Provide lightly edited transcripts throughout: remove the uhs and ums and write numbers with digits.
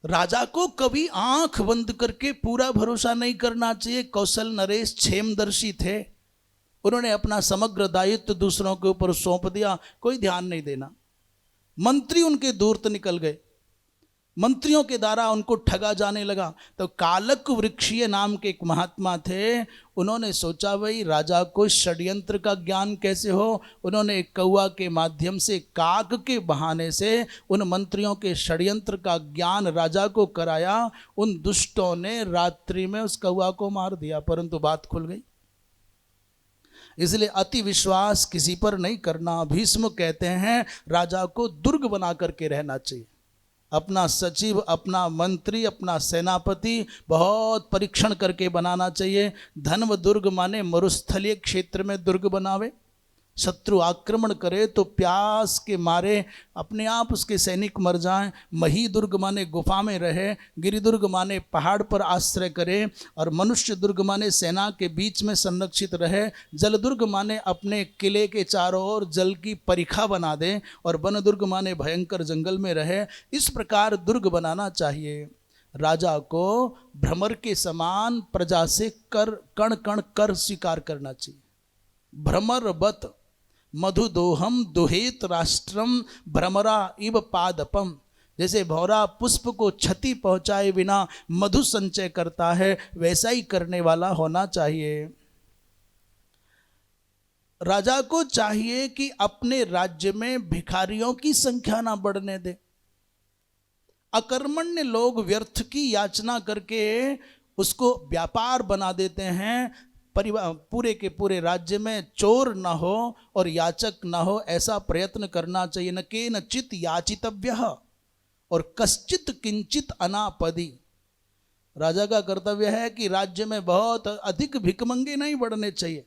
राजा को कभी आंख बंद करके पूरा भरोसा नहीं करना चाहिए। कौशल नरेश क्षेमदर्शी थे, उन्होंने अपना समग्र दायित्व दूसरों के ऊपर सौंप दिया, कोई ध्यान नहीं देना। मंत्री उनके दूरत निकल गए, मंत्रियों के द्वारा उनको ठगा जाने लगा। तो कालक वृक्षीय नाम के एक महात्मा थे, उन्होंने सोचा भाई राजा को षड्यंत्र का ज्ञान कैसे हो। उन्होंने एक कौवा के माध्यम से, काक के बहाने से उन मंत्रियों के षड्यंत्र का ज्ञान राजा को कराया। उन दुष्टों ने रात्रि में उस कौवा को मार दिया, परंतु बात खुल गई। इसलिए अति विश्वास किसी पर नहीं करना। भीष्म कहते हैं राजा को दुर्ग बना करके रहना चाहिए। अपना सचिव, अपना मंत्री, अपना सेनापति बहुत परीक्षण करके बनाना चाहिए। धनव दुर्ग माने मरुस्थलीय क्षेत्र में दुर्ग बनावे। शत्रु आक्रमण करे तो प्यास के मारे अपने आप उसके सैनिक मर जाएं। मही दुर्ग माने गुफा में रहे, गिरिदुर्ग माने पहाड़ पर आश्रय करे, और मनुष्य दुर्ग माने सेना के बीच में संरक्षित रहे। जलदुर्ग माने अपने किले के चारों ओर जल की परिखा बना दे, और वन दुर्ग माने भयंकर जंगल में रहे। इस प्रकार दुर्ग बनाना चाहिए। राजा को भ्रमर के समान प्रजा से कर कण कण कर स्वीकार करना चाहिए। भ्रमरवत मधुदोहम दुहेत राष्ट्रम भ्रमरा इव पादपम। जैसे भौरा पुष्प को क्षति पहुंचाए बिना मधु संचय करता है, वैसा ही करने वाला होना चाहिए। राजा को चाहिए कि अपने राज्य में भिखारियों की संख्या ना बढ़ने दे। अकर्मण्य लोग व्यर्थ की याचना करके उसको व्यापार बना देते हैं। परिवार पूरे के पूरे राज्य में चोर न हो और याचक न हो, ऐसा प्रयत्न करना चाहिए। न केनचित याचितव्यः और कश्चित किंचित अनापदि। राजा का कर्तव्य है कि राज्य में बहुत अधिक भिखमंगे नहीं बढ़ने चाहिए।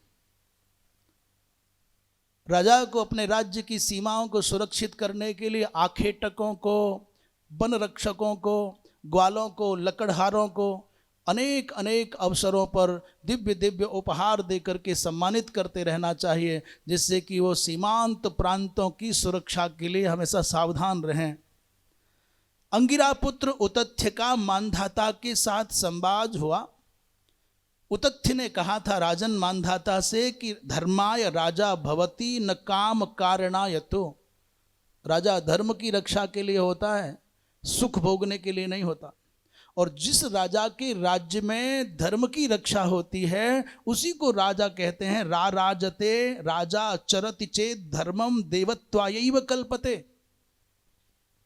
राजा को अपने राज्य की सीमाओं को सुरक्षित करने के लिए आखेटकों को, वन रक्षकों को, ग्वालों को, लकड़हारों को अनेक अनेक अवसरों पर दिव्य दिव्य उपहार देकर के सम्मानित करते रहना चाहिए, जिससे कि वो सीमांत प्रांतों की सुरक्षा के लिए हमेशा सावधान रहें। अंगिरा पुत्र उतथ्य का मानधाता के साथ संवाद हुआ। उतथ्य ने कहा था राजन मानधाता से कि धर्माय राजा भवति न काम कारणायतो। राजा धर्म की रक्षा के लिए होता है, सुख भोगने के लिए नहीं होता। और जिस राजा के राज्य में धर्म की रक्षा होती है उसी को राजा कहते हैं। राजते राजा चरति चेत धर्मम देवत्वायैव कल्पते।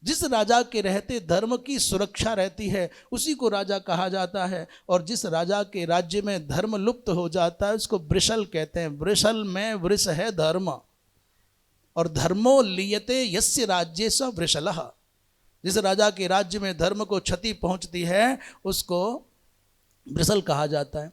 जिस राजा के रहते धर्म की सुरक्षा रहती है उसी को राजा कहा जाता है। और जिस राजा के राज्य में धर्म लुप्त हो जाता है उसको वृषल कहते हैं। वृषल में वृष है धर्म, और धर्मो लीयते यस्य राज्ये स वृषलः। जिस राजा के राज्य में धर्म को क्षति पहुंचती है उसको वृषल कहा जाता है।